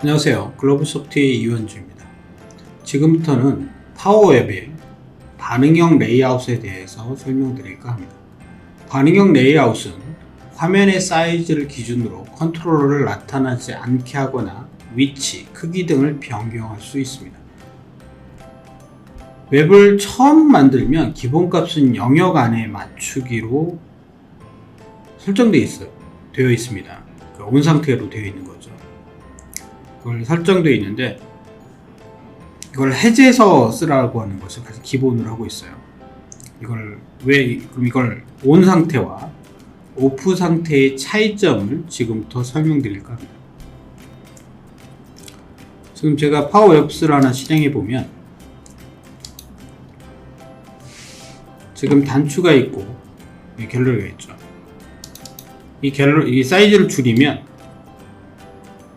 안녕하세요. 글로벌소프트의 이원주입니다. 지금부터는 파워웹의 반응형 레이아웃에 대해서 설명드릴까 합니다. 반응형 레이아웃은 화면의 사이즈를 기준으로 컨트롤러를 나타나지 않게 하거나 위치, 크기 등을 변경할 수 있습니다. 웹을 처음 만들면 기본값은 영역 안에 맞추기로 되어 있습니다. 온 상태로 되어 있는 거죠. 그걸 설정되어 있는데 이걸 해제해서 쓰라고 하는 것을 가장 기본으로 하고 있어요. 그럼 이걸 온 상태와 오프 상태의 차이점을 지금부터 설명드릴까 합니다. 지금 제가 파워웹스를 하나 실행해 보면 지금 단추가 있고 갤러리가 있죠. 이 사이즈를 줄이면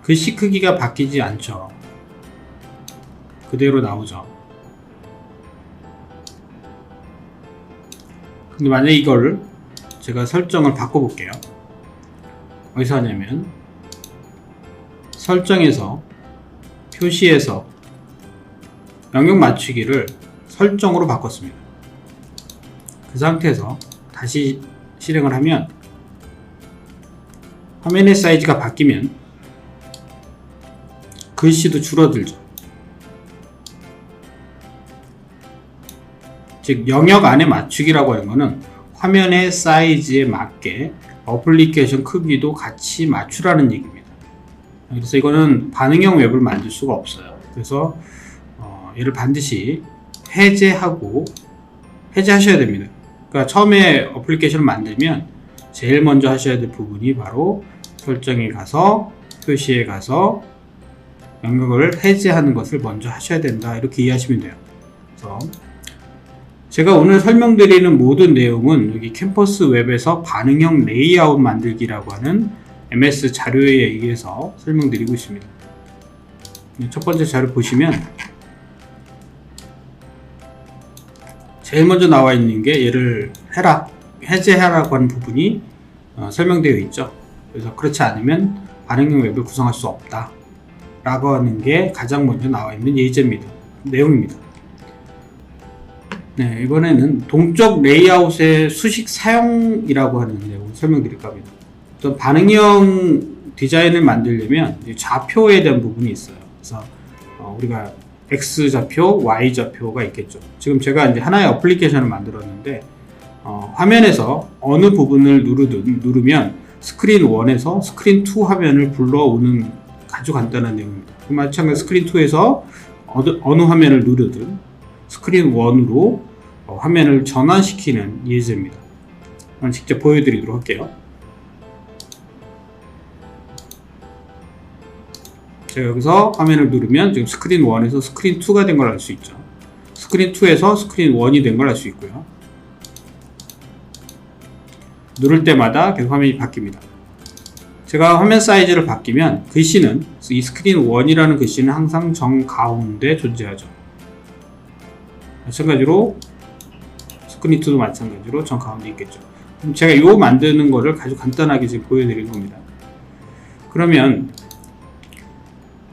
글씨 크기가 바뀌지 않죠. 그대로 나오죠. 근데 만약에 이걸 제가 설정을 바꿔볼게요. 어디서 하냐면 설정에서 표시에서 영역 맞추기를 설정으로 바꿨습니다. 그 상태에서 다시 실행을 하면 화면의 사이즈가 바뀌면 글씨도 줄어들죠. 즉 영역 안에 맞추기라고 하는 것은 화면의 사이즈에 맞게 어플리케이션 크기도 같이 맞추라는 얘기입니다. 그래서 이거는 반응형 웹을 만들 수가 없어요. 그래서 얘를 반드시 해제하셔야 됩니다. 그러니까 처음에 어플리케이션을 만들면 제일 먼저 하셔야 될 부분이 바로 설정에 가서 표시에 가서 영역을 해제하는 것을 먼저 하셔야 된다, 이렇게 이해하시면 돼요. 그래서 제가 오늘 설명드리는 모든 내용은 여기 캠퍼스 웹에서 반응형 레이아웃 만들기라고 하는 MS 자료에 의해서 설명드리고 있습니다. 첫 번째 자료 보시면 제일 먼저 나와 있는 게 얘를 해제하라고 하는 부분이 설명되어 있죠. 그래서 그렇지 않으면 반응형 웹을 구성할 수 없다 라고 하는 게 가장 먼저 나와 있는 내용입니다. 네, 이번에는 동적 레이아웃의 수식 사용이라고 하는 내용을 설명드릴까 합니다. 또 반응형 디자인을 만들려면 좌표에 대한 부분이 있어요. 그래서 우리가 X좌표, Y좌표가 있겠죠. 지금 제가 이제 하나의 어플리케이션을 만들었는데 화면에서 어느 부분을 누르면 스크린 1에서 스크린 2 화면을 불러오는 아주 간단한 내용입니다. 마찬가지로 스크린 2에서 어느 화면을 누르든 스크린 1으로 화면을 전환시키는 예제입니다. 직접 보여드리도록 할게요. 제가 여기서 화면을 누르면 지금 스크린 1에서 스크린 2가 된 걸 알 수 있죠. 스크린 2에서 스크린 1이 된 걸 알 수 있고요. 누를 때마다 계속 화면이 바뀝니다. 제가 화면 사이즈를 바뀌면 글씨는, 이 스크린 1이라는 글씨는 항상 정가운데 존재하죠. 마찬가지로 스크린 2도 마찬가지로 정가운데 있겠죠. 그럼 제가 이거 만드는 거를 아주 간단하게 지금 보여드리는 겁니다. 그러면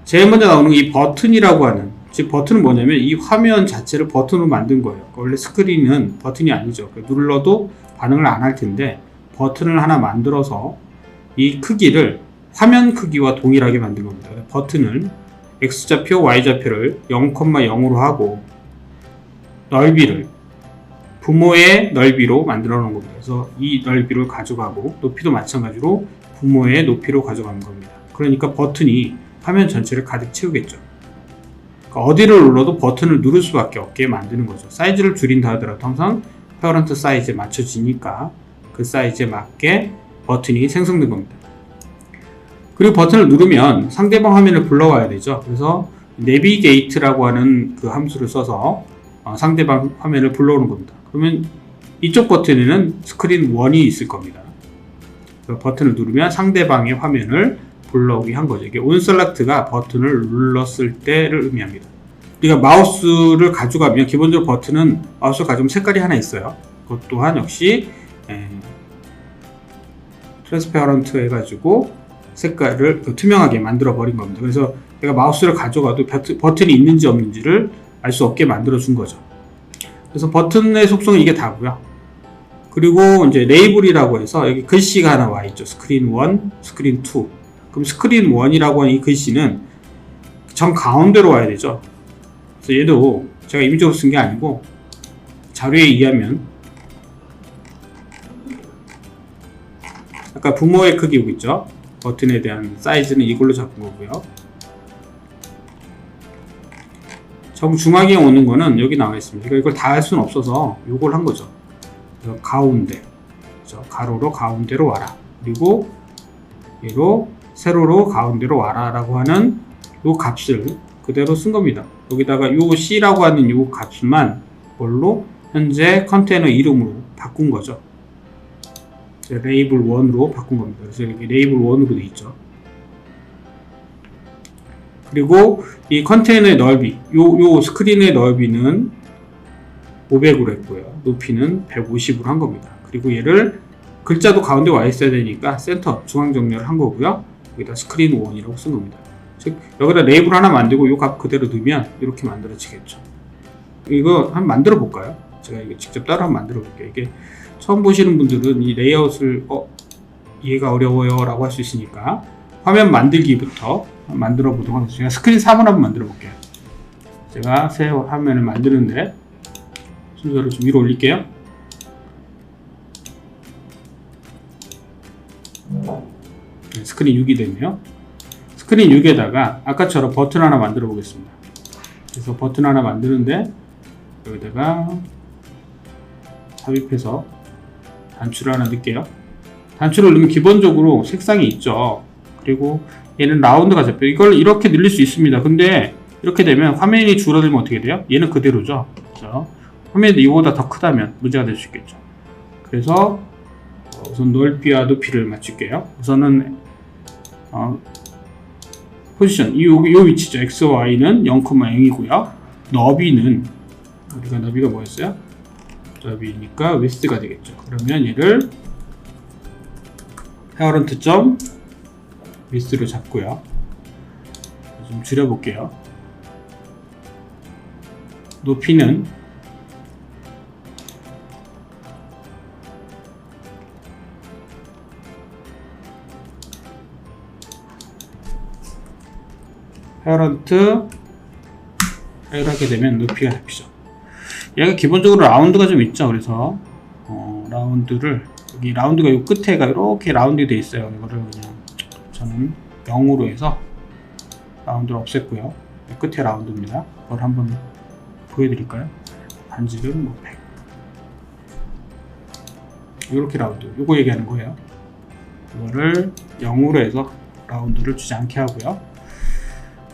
제일 먼저 나오는 이 버튼이라고 하는, 즉 버튼은 뭐냐면 이 화면 자체를 버튼으로 만든 거예요. 원래 스크린은 버튼이 아니죠. 눌러도 반응을 안 할 텐데 버튼을 하나 만들어서 이 크기를 화면 크기와 동일하게 만든 겁니다. 버튼을 X좌표, Y좌표를 0,0으로 하고 넓이를 부모의 넓이로 만들어 놓은 겁니다. 그래서 이 넓이를 가져가고 높이도 마찬가지로 부모의 높이로 가져가는 겁니다. 그러니까 버튼이 화면 전체를 가득 채우겠죠. 그러니까 어디를 눌러도 버튼을 누를 수밖에 없게 만드는 거죠. 사이즈를 줄인다 하더라도 항상 페어런트 사이즈에 맞춰지니까 그 사이즈에 맞게 버튼이 생성된 겁니다. 그리고 버튼을 누르면 상대방 화면을 불러와야 되죠. 그래서 내비게이트라고 하는 그 함수를 써서 상대방 화면을 불러오는 겁니다. 그러면 이쪽 버튼에는 스크린 1이 있을 겁니다. 버튼을 누르면 상대방의 화면을 불러오게 한 거죠. 이게 onSelect가 버튼을 눌렀을 때를 의미합니다. 우리가 마우스를 가져가면 기본적으로 버튼은 마우스를 가져오면 색깔이 하나 있어요. 그것 또한 역시 트랜스페어런트 해가지고 색깔을 투명하게 만들어 버린 겁니다. 그래서 내가 마우스를 가져가도 버튼이 있는지 없는지를 알 수 없게 만들어 준 거죠. 그래서 버튼의 속성은 이게 다고요. 그리고 이제 레이블이라고 해서 여기 글씨가 하나 와 있죠. 스크린 1, 스크린 2. 그럼 스크린 1이라고 하는 이 글씨는 정 가운데로 와야 되죠. 그래서 얘도 제가 임의적으로 쓴 게 아니고 자료에 의하면 아까 부모의 크기 여기 있죠. 버튼에 대한 사이즈는 이걸로 잡은 거고요. 정중앙에 오는 거는 여기 나와 있습니다. 그러니까 이걸 다 할 수는 없어서 이걸 한 거죠. 가운데, 그렇죠? 가로로 가운데로 와라. 그리고 얘로 세로로 가운데로 와라 라고 하는 이 값을 그대로 쓴 겁니다. 여기다가 이 C라고 하는 이 값만 뭘로 현재 컨테이너 이름으로 바꾼 거죠. 레이블 1으로 바꾼 겁니다. 그래서 여기 레이블 1으로 되어 있죠. 그리고 이 컨테이너의 넓이, 요 스크린의 넓이는 500으로 했고요. 높이는 150으로 한 겁니다. 그리고 얘를 글자도 가운데 와 있어야 되니까 센터, 중앙 정렬을 한 거고요. 여기다 스크린 1이라고 쓴 겁니다. 즉, 여기다 레이블 하나 만들고 이 값 그대로 넣으면 이렇게 만들어지겠죠. 이거 한번 만들어 볼까요? 제가 이거 직접 따로 한번 만들어 볼게요. 이게 처음 보시는 분들은 이 레이아웃을 이해가 어려워요 라고 할 수 있으니까 화면 만들기부터 만들어 보도록 하겠습니다. 제가 스크린 3을 한번 만들어 볼게요. 제가 새 화면을 만드는데 순서를 좀 위로 올릴게요. 스크린 6이 됐네요. 스크린 6에다가 아까처럼 버튼 하나 만들어 보겠습니다. 그래서 버튼 하나 만드는데 여기다가 삽입해서 단추를 하나 넣을게요. 단추를 넣으면 기본적으로 색상이 있죠. 그리고 얘는 라운드가 잡혀요. 이걸 이렇게 늘릴 수 있습니다. 근데 이렇게 되면 화면이 줄어들면 어떻게 돼요? 얘는 그대로죠. 그렇죠? 화면이 이거보다 더 크다면 문제가 될 수 있겠죠. 그래서 우선 넓이와 높이를 맞출게요. 우선은 포지션, 이 위치죠. X, Y는 0,0이고요. 너비는 우리가 너비가 뭐였어요? 너비니까 width가 되겠죠. 그러면 얘를 parent 점 width로 잡고요. 좀 줄여볼게요. 높이는 parent 하게 되면 높이가 잡히죠. 얘가 기본적으로 라운드가 좀 있죠. 그래서 라운드를 여기 라운드가 이 끝에가 이렇게 라운드 돼 있어요. 이거를 그냥 저는 0으로 해서 라운드를 없앴고요. 끝에 라운드입니다. 그걸 한번 보여드릴까요? 반지름 100. 이렇게 라운드. 이거 얘기하는 거예요. 이거를 0으로 해서 라운드를 주지 않게 하고요.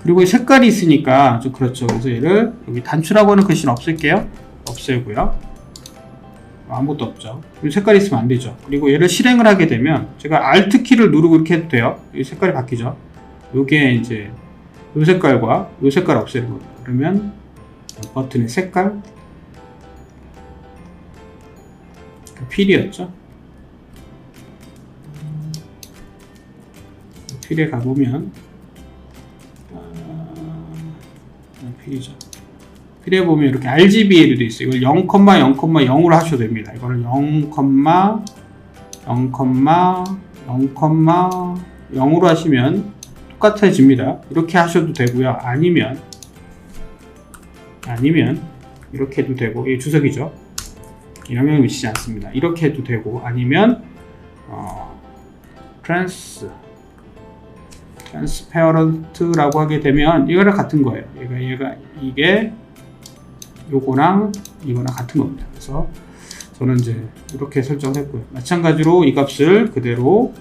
그리고 색깔이 있으니까 좀 그렇죠. 그래서 얘를 여기 단추라고 하는 글씨는 없앨게요. 없애고요. 아무것도 없죠. 이 색깔이 있으면 안 되죠. 그리고 얘를 실행을 하게 되면 제가 Alt 키를 누르고 이렇게 해도 돼요. 이 색깔이 바뀌죠. 요게 이제 요 색깔과 요 색깔 없애는 겁니다. 그러면 버튼의 색깔 필이었죠. 필에 가보면 필이죠. 필에 보면 이렇게 RGBA로 되어 있어요. 이걸 0,0,0으로 하셔도 됩니다. 이거를 0,0,0,0으로 하시면 똑같아집니다. 이렇게 하셔도 되고요. 아니면 이렇게 해도 되고, 이게 주석이죠. 영향을 미치지 않습니다. 이렇게 해도 되고, 아니면 트랜스페어런트라고 하게 되면 이거랑 같은 거예요. 이게 요거랑 이거랑 같은 겁니다. 그래서 저는 이제 이렇게 설정을 했고요. 마찬가지로 이 값을 그대로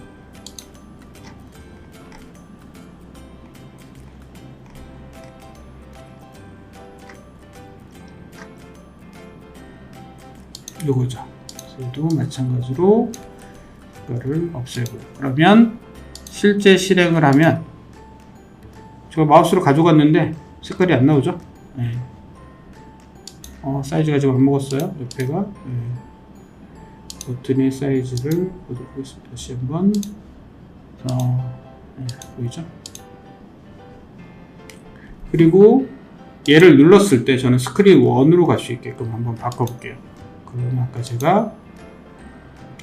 요거죠. 그래도 마찬가지로 이거를 없애고요. 그러면 실제 실행을 하면 제가 마우스로 가져갔는데 색깔이 안 나오죠? 네. 사이즈가 지금 안 먹었어요. 옆에가. 네. 버튼의 사이즈를 보도록 하겠습니다. 다시 한번. 네, 보이죠? 그리고 얘를 눌렀을 때 저는 스크린 1으로 갈 수 있게끔 한번 바꿔볼게요. 그러면 아까 제가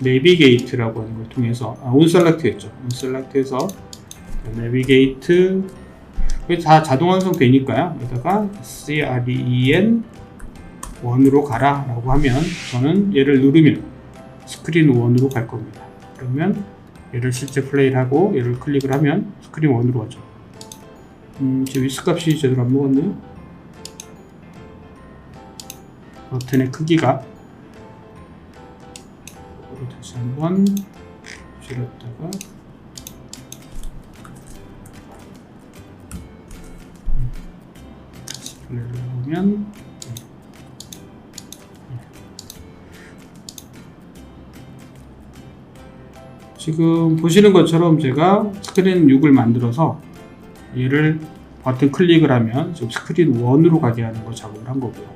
내비게이트라고 하는 걸 통해서 온셀렉트였죠. 온셀렉트에서 내비게이트 다 자동 완성되니까요. 여기다가 CREN 1으로 가라 라고 하면 저는 얘를 누르면 스크린 1으로 갈 겁니다. 그러면 얘를 실제 플레이를 하고 얘를 클릭을 하면 스크린 1으로 가죠. 지금 위스 값이 제대로 안 먹었네요. 버튼의 크기가 다시 한번 줄였다가 다시 플레이를 해보면 지금 보시는 것처럼 제가 스크린 6을 만들어서 얘를 버튼 클릭을 하면 지금 스크린 1으로 가게 하는 거 작업을 한 거고요.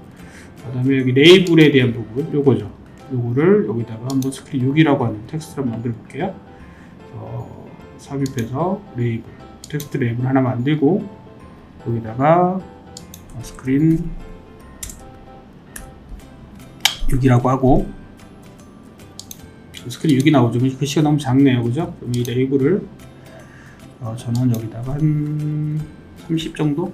그 다음에 여기 레이블에 대한 부분 요거죠. 요거를 여기다가 한번 스크린 6이라고 하는 텍스트를 만들어 볼게요. 삽입해서 레이블 텍스트 레이블 하나 만들고 여기다가 스크린 6이라고 하고 스크린 6이 나오죠. 글씨가 너무 작네요. 그죠? 그럼 이 레이블을 저는 여기다가 한 30 정도?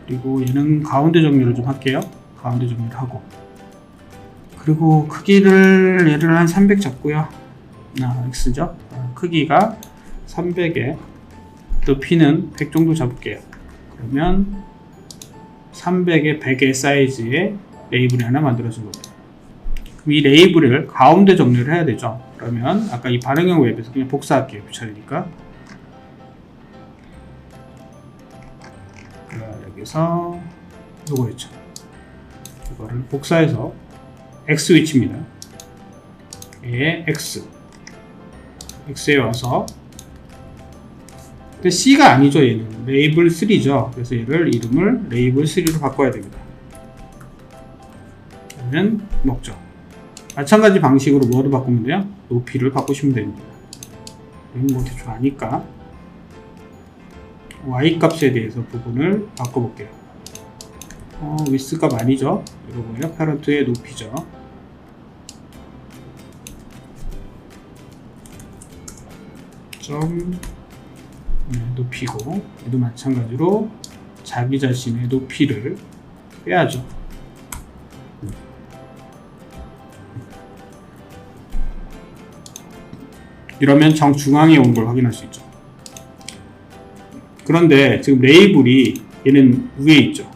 그리고 얘는 가운데 정렬을 좀 할게요. 가운데 정렬을 하고 그리고 크기를 얘를 한 300 잡고요. X죠? 크기가 300에 높이는 100 정도 잡을게요. 그러면 300에 100의 사이즈의 레이블이 하나 만들어진 겁니다. 그럼 이 레이블을 가운데 정렬을 해야 되죠. 그러면 아까 이 반응형 웹에서 그냥 복사할게요. 귀찮으니까. 여기서 요거였죠. 이거를 복사해서 X 위치입니다. 예, X에 와서 근데 C가 아니죠. 얘는 레이블 3죠. 그래서 얘를 이름을 레이블 3로 바꿔야 됩니다. 그러면 먹죠. 마찬가지 방식으로 뭐로 바꾸면 돼요? 높이를 바꾸시면 됩니다. 이건 뭐 대충 아니까 Y 값에 대해서 부분을 바꿔볼게요. 위스 값 아니죠? 이거 뭐예요? 패런트의 높이죠. 점 높이고 얘도 마찬가지로 자기 자신의 높이를 빼야죠. 이러면 정중앙에 온 걸 확인할 수 있죠. 그런데 지금 레이블이 얘는 위에 있죠.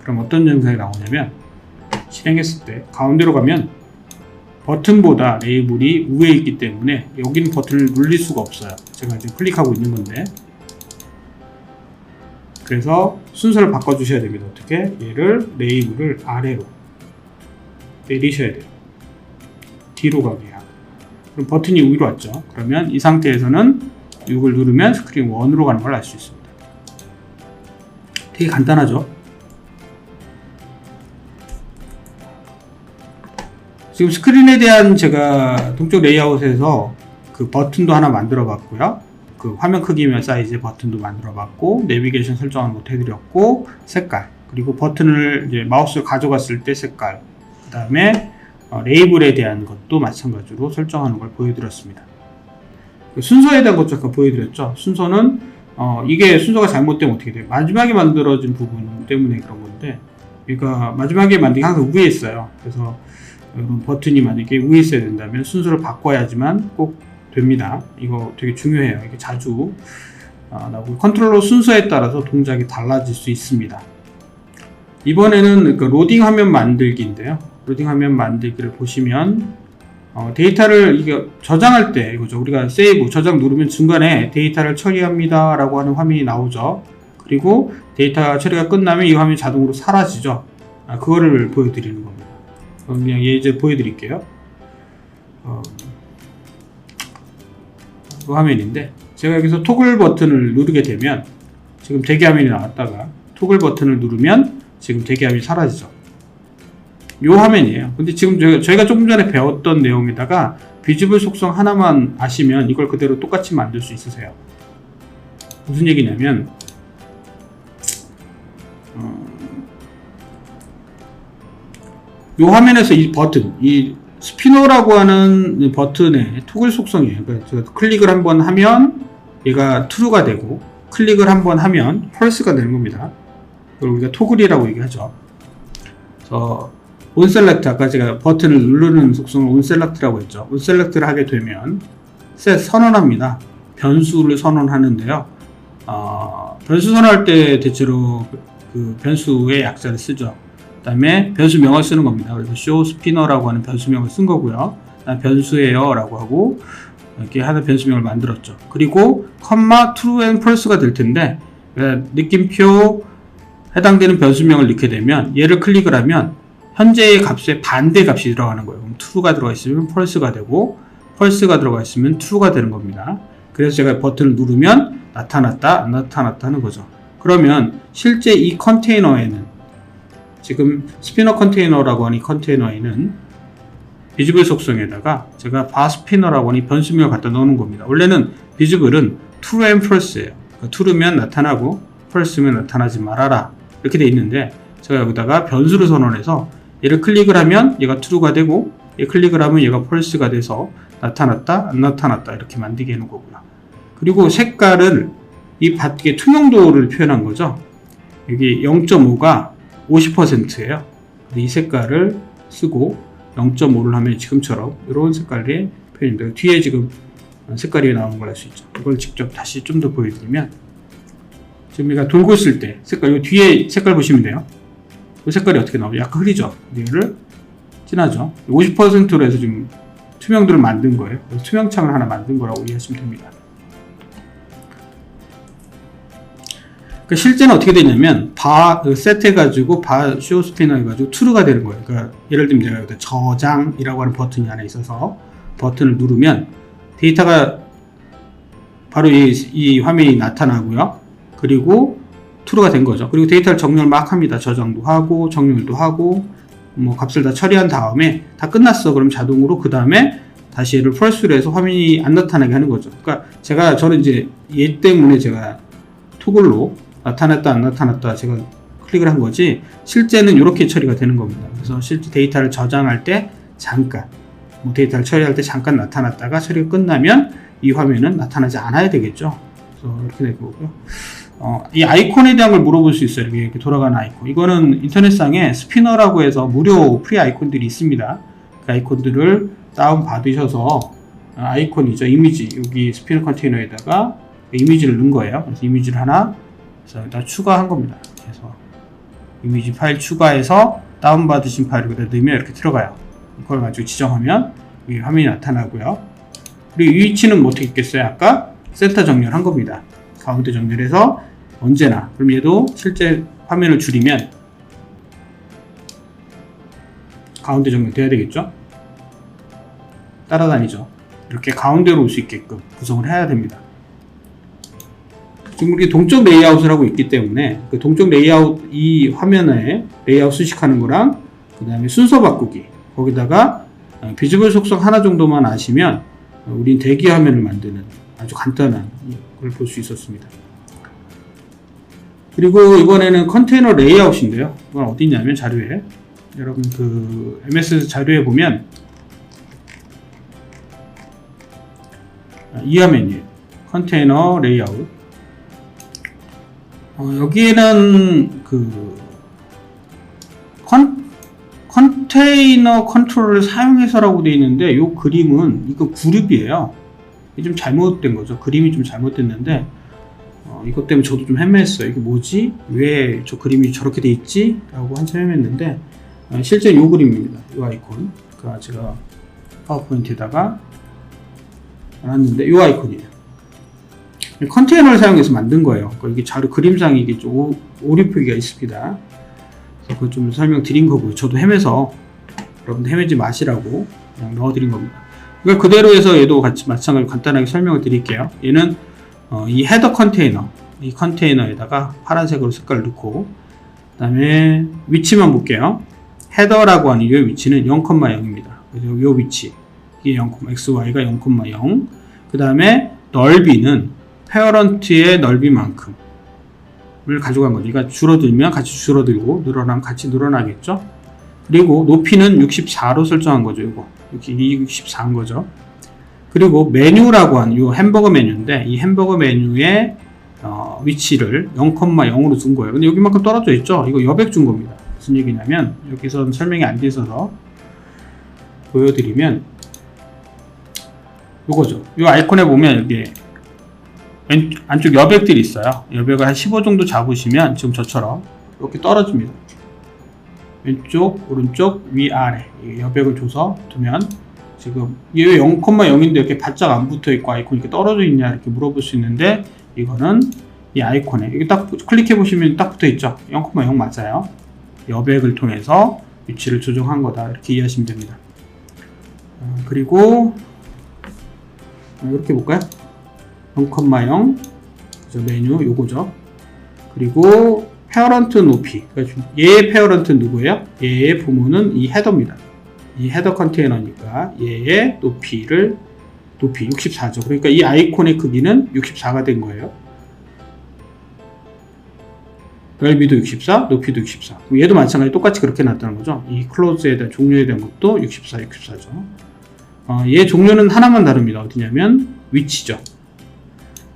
그럼 어떤 증상이 나오냐면 실행했을 때 가운데로 가면 버튼보다 레이블이 위에 있기 때문에 여기는 버튼을 눌릴 수가 없어요. 제가 지금 클릭하고 있는 건데 그래서 순서를 바꿔주셔야 됩니다. 어떻게? 얘를 레이블을 아래로 내리셔야 돼요. 뒤로 가게 하고 그럼 버튼이 위로 왔죠. 그러면 이 상태에서는 6을 누르면 스크린 1으로 가는 걸 알 수 있습니다. 되게 간단하죠? 지금 스크린에 대한 제가 동적 레이아웃에서 그 버튼도 하나 만들어 봤고요. 그 화면 크기며 사이즈의 버튼도 만들어 봤고 내비게이션 설정하는 것도 해드렸고 색깔 그리고 버튼을 이제 마우스를 가져갔을 때 색깔 그 다음에 레이블에 대한 것도 마찬가지로 설정하는 걸 보여드렸습니다. 순서에 대한 것도 아까 보여드렸죠. 순서는 이게 순서가 잘못되면 어떻게 돼요? 마지막에 만들어진 부분 때문에 그런 건데 그러니까 마지막에 만든 게 항상 위에 있어요. 그래서 이런 버튼이 만약에 위에 있어야 된다면 순서를 바꿔야지만 꼭 됩니다. 이거 되게 중요해요. 이게 자주 나오고 컨트롤러 순서에 따라서 동작이 달라질 수 있습니다. 이번에는 그 로딩 화면 만들기인데요. 로딩 화면 만들기를 보시면 데이터를 이게 저장할 때 이거죠. 우리가 세이브 저장 누르면 중간에 데이터를 처리합니다 라고 하는 화면이 나오죠. 그리고 데이터 처리가 끝나면 이 화면이 자동으로 사라지죠. 그거를 보여드리는 겁니다. 그냥 예제 보여드릴게요. 그 화면인데 제가 여기서 토글 버튼을 누르게 되면 지금 대기 화면이 나왔다가 토글 버튼을 누르면 지금 대기함이 사라지죠. 요 화면이에요. 근데 지금 저희가 조금 전에 배웠던 내용에다가 비지블 속성 하나만 아시면 이걸 그대로 똑같이 만들 수 있으세요. 무슨 얘기냐면 요 화면에서 이 버튼, 이 스피너라고 하는 버튼의 토글 속성이에요. 그러니까 클릭을 한번 하면 얘가 true가 되고, 클릭을 한번 하면 false가 되는 겁니다. 그걸 우리가 토글이라고 얘기하죠. 그래서 onSelect, 아까 제가 버튼을 누르는 속성을 onSelect라고 했죠. onSelect를 하게 되면 set 선언합니다. 변수를 선언하는데요. 변수 선언할 때 대체로 그 변수의 약자를 쓰죠. 그 다음에 변수명을 쓰는 겁니다. 그래서 show spinner라고 하는 변수명을 쓴 거고요. 변수예요 라고 하고 이렇게 하는 변수명을 만들었죠. 그리고 컴마 true and false가 될 텐데, 느낌표 해당되는 변수명을 넣게 되면 얘를 클릭을 하면 현재의 값에 반대 값이 들어가는 거예요. 그럼 true가 들어가 있으면 false가 되고, false가 들어가 있으면 true가 되는 겁니다. 그래서 제가 버튼을 누르면 나타났다, 안 나타났다 하는 거죠. 그러면 실제 이 컨테이너에는, 지금 스피너 컨테이너라고 하는 이 컨테이너에는 비지블 속성에다가 제가 바스피너라고 하는 이 변수명을 갖다 넣는 겁니다. 원래는 비지블은 true and false예요. 그러니까 true면 나타나고 false면 나타나지 말아라, 이렇게 돼 있는데, 제가 여기다가 변수를 선언해서 얘를 클릭을 하면 얘가 true가 되고, 얘 클릭을 하면 얘가 false가 돼서 나타났다, 안 나타났다 이렇게 만들게 하는 거고요. 그리고 색깔을 이 밖에 투명도를 표현한 거죠. 여기 0.5가 50%예요. 이 색깔을 쓰고 0.5를 하면 지금처럼 이런 색깔의 표현입니다. 뒤에 지금 색깔이 나오는 걸 알 수 있죠. 이걸 직접 다시 좀 더 보여드리면, 지금 얘가 돌고 있을 때 색깔, 이 뒤에 색깔 보시면 돼요. 이 색깔이 어떻게 나오죠? 약간 흐리죠? 얘를 진하죠? 50%로 해서 지금 투명도를 만든 거예요. 투명창을 하나 만든 거라고 이해하시면 됩니다. 실제는 어떻게 되냐면 세트해가지고 show spinner 해가지고 true가 되는 거예요. 그러니까 예를 들면 제가 여기다 저장이라고 하는 버튼이 하나 있어서 버튼을 누르면 데이터가 바로 이 화면이 나타나고요. 그리고 true가 된 거죠. 그리고 데이터를 정렬 막 합니다. 저장도 하고 정렬도 하고 뭐 값을 다 처리한 다음에 다 끝났어. 그럼 자동으로 그 다음에 다시 얘를 false로 해서 화면이 안 나타나게 하는 거죠. 그러니까 저는 이제 얘 때문에 제가 토글로 나타났다 안 나타났다 제가 클릭을 한 거지, 실제는 이렇게 처리가 되는 겁니다. 그래서 실제 데이터를 저장할 때 잠깐, 데이터를 처리할 때 잠깐 나타났다가 처리가 끝나면 이 화면은 나타나지 않아야 되겠죠. 그래서 이렇게 될 거고요. 이 아이콘에 대한 걸 물어볼 수 있어요. 이렇게 돌아가는 아이콘. 이거는 인터넷상에 스피너라고 해서 무료 프리 아이콘들이 있습니다. 그 아이콘들을 다운 받으셔서, 아이콘이죠. 이미지, 여기 스피너 컨테이너에다가 이미지를 넣은 거예요. 그래서 이미지를 하나 여기다 추가한 겁니다. 그래서 이미지 파일 추가해서 다운받으신 파일을 여기다 넣으면 이렇게 들어가요. 그걸 가지고 지정하면 이 화면이 나타나고요. 그리고 이 위치는 어떻게 있겠어요? 아까 센터 정렬한 겁니다. 가운데 정렬해서 언제나, 그럼 얘도 실제 화면을 줄이면 가운데 정렬돼야 되겠죠? 따라다니죠. 이렇게 가운데로 올 수 있게끔 구성을 해야 됩니다. 지금 우리 동적 레이아웃을 하고 있기 때문에 그 동적 레이아웃, 이 화면에 레이아웃 수식하는 거랑 그 다음에 순서 바꾸기, 거기다가 비지블 속성 하나 정도만 아시면 우린 대기 화면을 만드는 아주 간단한 걸 볼 수 있었습니다. 그리고 이번에는 컨테이너 레이아웃인데요. 이건 어디 있냐면 자료에, 여러분 그 MS 자료에 보면 이 화면이에요. 컨테이너 레이아웃. 여기에는 그 컨테이너 컨트롤을 사용해서라고 되어 있는데, 이 그림은 이거 그룹이에요. 이게 좀 잘못된 거죠. 그림이 좀 잘못됐는데, 이것 때문에 저도 좀 헤맸어요. 이게 뭐지? 왜 저 그림이 저렇게 돼 있지? 라고 한참 헤맸는데, 실제 이 그림입니다. 이 아이콘. 그러니까 제가 파워포인트에다가 놨는데 이 아이콘이에요. 컨테이너를 사용해서 만든 거예요. 그러니까 이게 자료 그림상에 이게 좀 오류 표기가 있습니다. 그래서 그걸 좀 설명드린 거고요. 저도 헤매서 여러분들 헤매지 마시라고 그냥 넣어드린 겁니다. 이걸 그대로 해서 얘도 같이 마찬가지로 간단하게 설명을 드릴게요. 얘는 이 헤더 컨테이너, 이 컨테이너에다가 파란색으로 색깔을 넣고, 그 다음에 위치만 볼게요. 헤더라고 하는 이 위치는 0,0입니다. 그래서 이 위치, 이게 0, xy가 0,0. 그 다음에 넓이는 페어런트의 넓이만큼을 가져간 거죠. 그러니까 줄어들면 같이 줄어들고 늘어나면 같이 늘어나겠죠. 그리고 높이는 64로 설정한 거죠. 이거 이렇게 64인 거죠. 그리고 메뉴라고 하는 이 햄버거 메뉴인데, 이 햄버거 메뉴의 위치를 0,0으로 둔 거예요. 근데 여기만큼 떨어져 있죠. 이거 여백 준 겁니다. 무슨 얘기냐면, 여기서는 설명이 안 돼 있어서 보여드리면 요거죠. 이 아이콘에 보면 여기 안쪽 여백들이 있어요. 여백을 한 15 정도 잡으시면 지금 저처럼 이렇게 떨어집니다. 왼쪽, 오른쪽, 위아래 여백을 줘서 두면, 지금 이게 왜 0,0인데 이렇게 바짝 안 붙어 있고 아이콘이 이렇게 떨어져 있냐 이렇게 물어볼 수 있는데, 이거는 이 아이콘에 여기 딱 클릭해 보시면 딱 붙어 있죠. 0,0 맞아요. 여백을 통해서 위치를 조정한 거다, 이렇게 이해하시면 됩니다. 그리고 이렇게 볼까요? 0,0 메뉴 요거죠. 그리고 페어런트 높이, 얘의 페어런트는 누구예요? 얘의 부모는 이 헤더입니다. 이 헤더 컨테이너니까 얘의 높이 64죠. 그러니까 이 아이콘의 크기는 64가 된 거예요. 넓이도 64, 높이도 64. 얘도 마찬가지 똑같이 그렇게 놨다는 거죠. 이 클로즈에 대한 종료에 대한 것도 64, 64죠. 얘 종료는 하나만 다릅니다. 어디냐면 위치죠.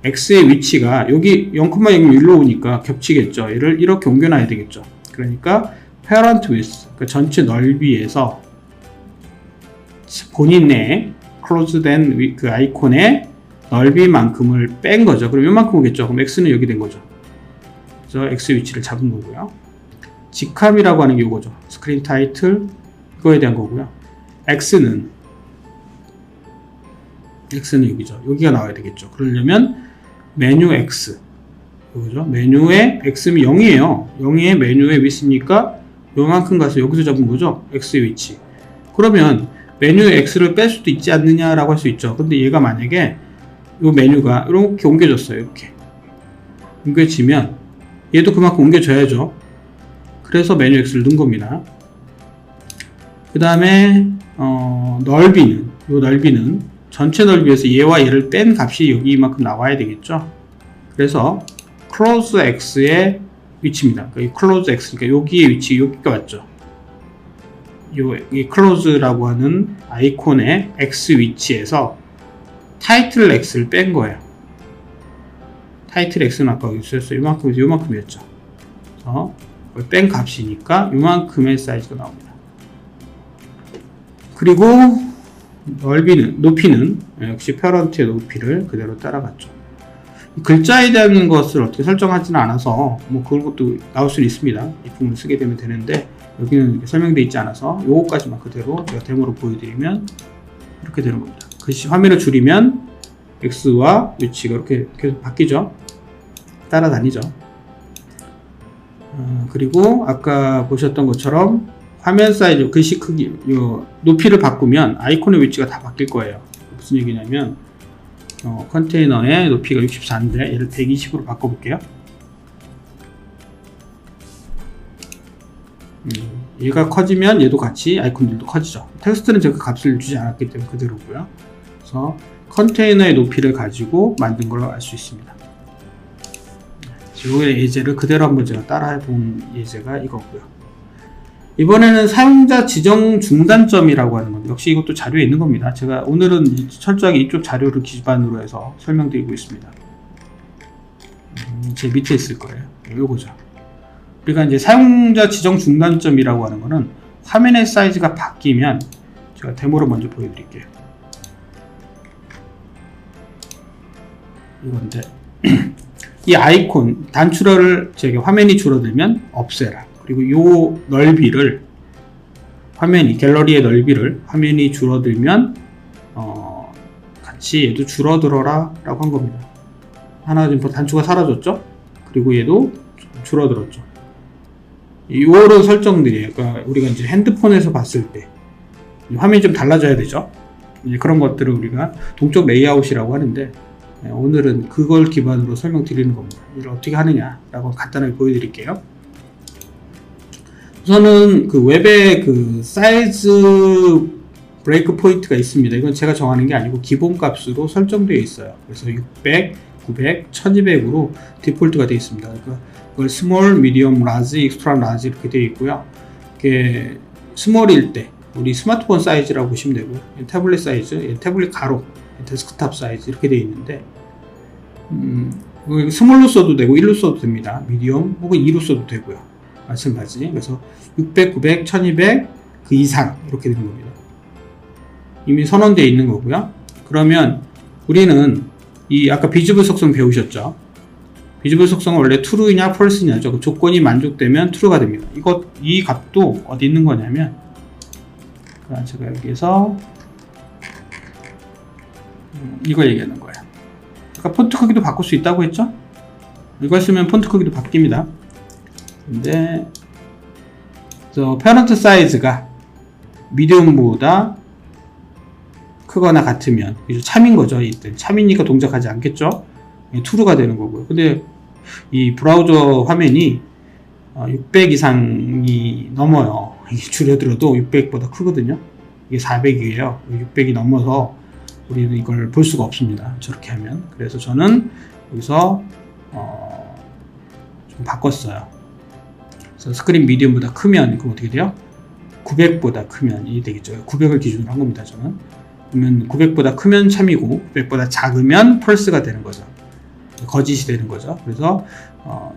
x의 위치가 여기 0,01로 오니까 겹치겠죠. 얘를 이렇게 옮겨놔야 되겠죠. 그러니까 parent width, 그러니까 전체 넓이에서 본인의 closed된 그 아이콘의 넓이만큼을 뺀 거죠. 그럼 이만큼 오겠죠. 그럼 x는 여기 된 거죠. 그래서 x 위치를 잡은 거고요. 직함이라고 하는 게 이거죠. 스크린 타이틀, 이거에 대한 거고요. x는 여기죠. 여기가 나와야 되겠죠. 그러려면 메뉴 x, 이거죠. 메뉴의 x는 0이에요. 0의 메뉴의 위치니까 요만큼 가서 여기서 잡은 거죠. x의 위치. 그러면 메뉴의 x를 뺄 수도 있지 않느냐라고 할 수 있죠. 근데 얘가 만약에 이 메뉴가 이렇게 옮겨졌어요. 이렇게 옮겨지면 얘도 그만큼 옮겨져야죠. 그래서 메뉴 x를 넣은 겁니다. 그 다음에 넓이는 전체 넓이에서 얘와 얘를 뺀 값이 여기만큼 나와야 되겠죠. 그래서 close x의 위치입니다. 이 close x, 그러니까 여기의 위치, 여기가 맞죠. 이 close라고 하는 아이콘의 x 위치에서 타이틀 x를 뺀 거예요. 타이틀 x는 아까 여기 있었어요. 요만큼이었죠. 그래서 뺀 값이니까 요만큼의 사이즈가 나옵니다. 그리고 높이는 역시 페어런트의 높이를 그대로 따라갔죠. 글자에 대한 것을 어떻게 설정하지는 않아서 뭐 그런 것도 나올 수는 있습니다. 이 부분을 쓰게 되면 되는데, 여기는 설명되어 있지 않아서 요거까지만 그대로 제가 데모로 보여드리면 이렇게 되는 겁니다. 글씨 화면을 줄이면 x와 위치가 이렇게 계속 바뀌죠. 따라다니죠. 그리고 아까 보셨던 것처럼 화면 사이즈, 글씨 크기, 요 높이를 바꾸면 아이콘의 위치가 다 바뀔 거예요. 무슨 얘기냐면 컨테이너의 높이가 64인데 얘를 120으로 바꿔볼게요. 얘가 커지면 얘도 같이 아이콘들도 커지죠. 텍스트는 제가 값을 주지 않았기 때문에 그대로고요. 그래서 컨테이너의 높이를 가지고 만든 걸로 알 수 있습니다. 요의 예제를 그대로 한번 제가 따라해 본 예제가 이거고요. 이번에는 사용자 지정 중단점이라고 하는 겁니다. 역시 이것도 자료에 있는 겁니다. 제가 오늘은 철저하게 이쪽 자료를 기반으로 해서 설명드리고 있습니다. 제 밑에 있을 거예요. 요거죠. 우리가 이제 사용자 지정 중단점이라고 하는 거는 화면의 사이즈가 바뀌면, 제가 데모로 먼저 보여드릴게요. 이건데 이 아이콘 단추를 제가 화면이 줄어들면 없애라. 그리고 요 넓이를 갤러리의 넓이를 화면이 줄어들면 같이 얘도 줄어들어라 라고 한 겁니다. 하나 지금 단추가 사라졌죠? 그리고 얘도 줄어들었죠. 요런 설정들이에요. 그러니까 우리가 이제 핸드폰에서 봤을 때 화면이 좀 달라져야 되죠. 이제 그런 것들을 우리가 동적 레이아웃이라고 하는데, 오늘은 그걸 기반으로 설명드리는 겁니다. 이걸 어떻게 하느냐라고 간단하게 보여드릴게요. 우선은 그 웹에 그 사이즈 브레이크 포인트가 있습니다. 이건 제가 정하는 게 아니고 기본 값으로 설정되어 있어요. 그래서 600, 900, 1200으로 디폴트가 되어 있습니다. 그러니까 그걸 스몰, 미디엄, 라지, 익스트라 라지 이렇게 되어 있고요. 이게 스몰일 때 우리 스마트폰 사이즈라고 보시면 되고요. 태블릿 사이즈, 태블릿 가로, 데스크탑 사이즈 이렇게 되어 있는데 스몰로 써도 되고 1로 써도 됩니다. 미디엄 혹은 2로 써도 되고요. 마찬가지. 그래서 600, 900, 1200 그 이상 이렇게 되는 겁니다. 이미 선언되어 있는 거고요. 그러면 우리는 이 아까 비지블 속성 배우셨죠? 비지블 속성은 원래 true냐 false냐죠. 그 조건이 만족되면 true가 됩니다. 이 값도 어디 있는 거냐면 제가 여기에서 이걸 얘기하는 거예요. 아까 폰트 크기도 바꿀 수 있다고 했죠? 이걸 쓰면 폰트 크기도 바뀝니다. 근데 페어런트 사이즈가 미디움보다 크거나 같으면 참인 거죠. 이때 참이니까 동작하지 않겠죠. true가 되는 거고요. 근데 이 브라우저 화면이 600 이상이 넘어요. 이게 줄여들어도 600보다 크거든요. 이게 400이에요. 600이 넘어서 우리는 이걸 볼 수가 없습니다. 저렇게 하면. 그래서 저는 여기서 좀 바꿨어요. 그래서 스크린 미디움보다 크면 그럼 어떻게 돼요? 900보다 크면 이 되겠죠. 900을 기준으로 한 겁니다. 저는. 그러면 900보다 크면 참이고 900보다 작으면 펄스가 되는 거죠. 거짓이 되는 거죠. 그래서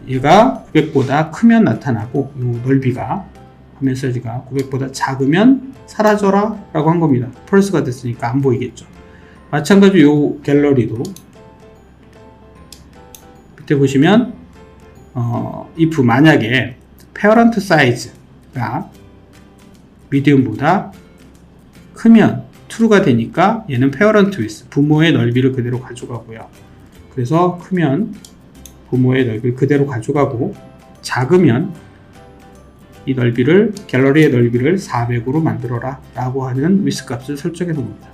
얘가 900보다 크면 나타나고 이 넓이가 화면 사이즈가 900보다 작으면 사라져라 라고 한 겁니다. 펄스가 됐으니까 안 보이겠죠. 마찬가지로 이 갤러리도 밑에 보시면 if 만약에 parent 사이즈가 미디움보다 크면 true가 되니까 얘는 parent width, 부모의 넓이를 그대로 가져가고요. 그래서 크면 부모의 넓이를 그대로 가져가고 작으면 이 넓이를 갤러리의 넓이를 400으로 만들어라 라고 하는 width 값을 설정해 놓습니다.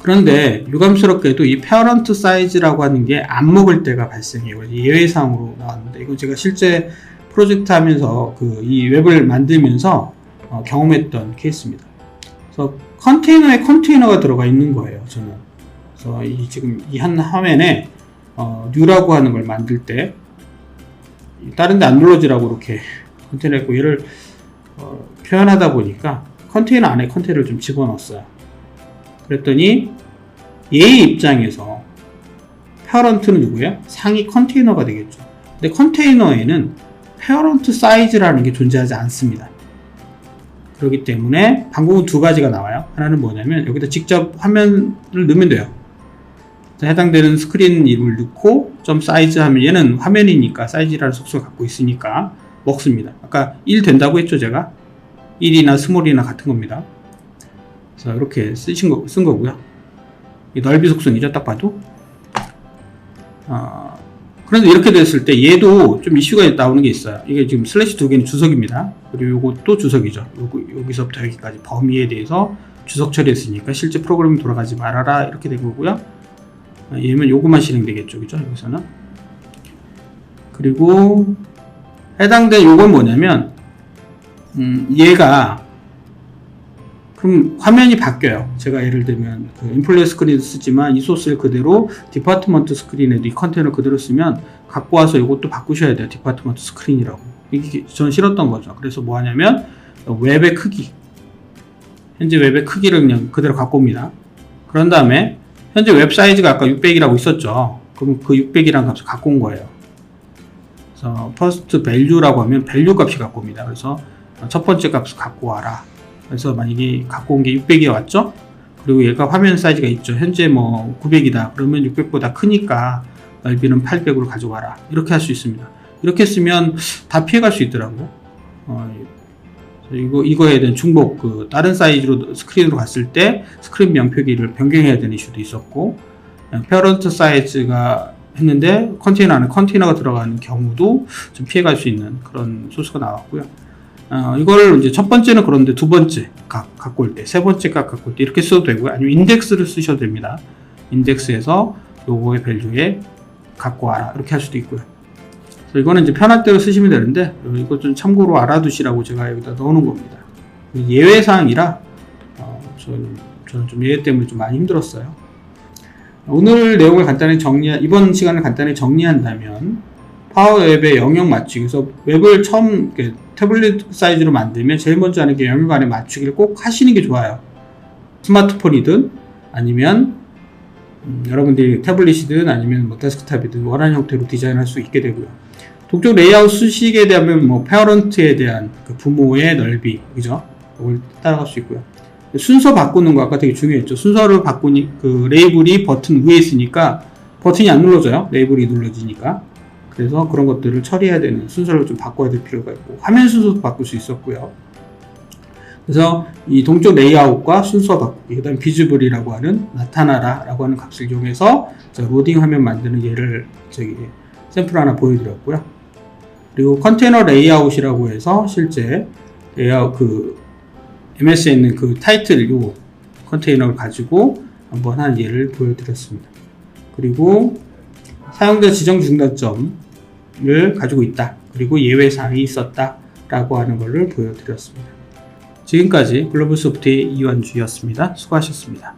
그런데 유감스럽게도 이 parent size라고 하는 게 안 먹을 때가 발생해요. 예외사항으로 나왔는데 이건 제가 실제 프로젝트 하면서 이 웹을 만들면서 경험했던 케이스입니다. 그래서 컨테이너에 컨테이너가 들어가 있는 거예요. 저는. 그래서 지금 이 한 화면에 new라고 하는 걸 만들 때 다른 데 안 눌러지라고 이렇게 컨테이너 했고 얘를 표현하다 보니까 컨테이너 안에 컨테이너를 좀 집어넣었어요. 그랬더니 얘의 입장에서 parent는 누구예요? 상위 컨테이너가 되겠죠. 근데 컨테이너에는 parent 사이즈라는 게 존재하지 않습니다. 그렇기 때문에 방법은 두 가지가 나와요. 하나는 뭐냐면 여기다 직접 화면을 넣으면 돼요. 해당되는 스크린 이름을 넣고 점 사이즈 하면 얘는 화면이니까 사이즈라는 속성을 갖고 있으니까 먹습니다. 아까 1 된다고 했죠. 제가 1이나 스몰이나 같은 겁니다. 그래서 이렇게 쓴 거고요. 이 넓이 속성이죠. 딱 봐도. 그런데 이렇게 됐을 때 얘도 좀 이슈가 나오는 게 있어요. 이게 지금 슬래시 두 개는 주석입니다. 그리고 이것도 주석이죠. 여기서부터 여기까지 범위에 대해서 주석 처리했으니까 실제 프로그램이 돌아가지 말아라 이렇게 된 거고요. 얘는 요거만 실행되겠죠. 그죠? 여기서는. 그리고 해당된 요건 뭐냐면 얘가 그럼 화면이 바뀌어요. 제가 예를 들면 인플레 스크린 쓰지만 이 소스를 그대로 디파트먼트 스크린에도 이 컨테이너 그대로 쓰면 갖고 와서 이것도 바꾸셔야 돼요. 디파트먼트 스크린이라고. 이게 전 싫었던 거죠. 그래서 뭐 하냐면 웹의 크기, 현재 웹의 크기를 그냥 그대로 갖고 옵니다. 그런 다음에 현재 웹 사이즈가 아까 600이라고 있었죠. 그럼 그 600이라는 값을 갖고 온 거예요. 그래서 first value라고 하면 value 값이 갖고 옵니다. 그래서 첫 번째 값을 갖고 와라. 그래서 만약에 갖고 온 게 600이 왔죠? 그리고 얘가 화면 사이즈가 있죠. 현재 뭐 900이다. 그러면 600보다 크니까 넓이는 800으로 가져가라. 이렇게 할 수 있습니다. 이렇게 쓰면 다 피해갈 수 있더라고요. 이거에 대한 중복, 다른 사이즈로 스크린으로 갔을 때 스크린 명표기를 변경해야 되는 이슈도 있었고, 페어런트 사이즈가 했는데 컨테이너 안에 컨테이너가 들어가는 경우도 좀 피해갈 수 있는 그런 소스가 나왔고요. 이걸 이제 첫 번째는 그런데 두 번째 값 갖고 올 때, 세 번째 값 갖고 올 때 이렇게 써도 되고요. 아니면 인덱스를 쓰셔도 됩니다. 인덱스에서 요거의 밸류에 갖고 와라 이렇게 할 수도 있고요. 그래서 이거는 이제 편할 대로 쓰시면 되는데 이거 좀 참고로 알아두시라고 제가 여기다 넣어놓은 겁니다. 예외 사항이라 저는 좀 예외 때문에 좀 많이 힘들었어요. 오늘 내용을 간단히 이번 시간을 간단히 정리한다면 파워 앱의 영역 맞추기. 그래서 웹을 처음 태블릿 사이즈로 만들면 제일 먼저 하는 게 영역 안에 맞추기를 꼭 하시는 게 좋아요. 스마트폰이든 아니면 여러분들이 태블릿이든 아니면 뭐 데스크탑이든 원하는 형태로 디자인할 수 있게 되고요. 독점 레이아웃 쓰시게 되면 뭐 페어런트에 대한 그 부모의 넓이, 그죠? 이걸 따라갈 수 있고요. 순서 바꾸는 거 아까 되게 중요했죠. 순서를 바꾸니 그 레이블이 버튼 위에 있으니까 버튼이 안 눌러져요. 레이블이 눌러지니까. 그래서 그런 것들을 처리해야 되는 순서를 좀 바꿔야 될 필요가 있고 화면 순서도 바꿀 수 있었고요. 그래서 이 동적 레이아웃과 순서 바꾸기, 그 다음 비즈블이라고 하는 나타나라 라고 하는 값을 이용해서 로딩 화면 만드는 예를 샘플 하나 보여드렸고요. 그리고 컨테이너 레이아웃이라고 해서 실제 레이아웃 MS에 있는 그 타이틀 요 컨테이너를 가지고 한번 한 예를 보여드렸습니다. 그리고 사용자 지정 중단점을 가지고 있다. 그리고 예외 사항이 있었다. 라고 하는 것을 보여드렸습니다. 지금까지 글로벌소프트의 이완주였습니다. 수고하셨습니다.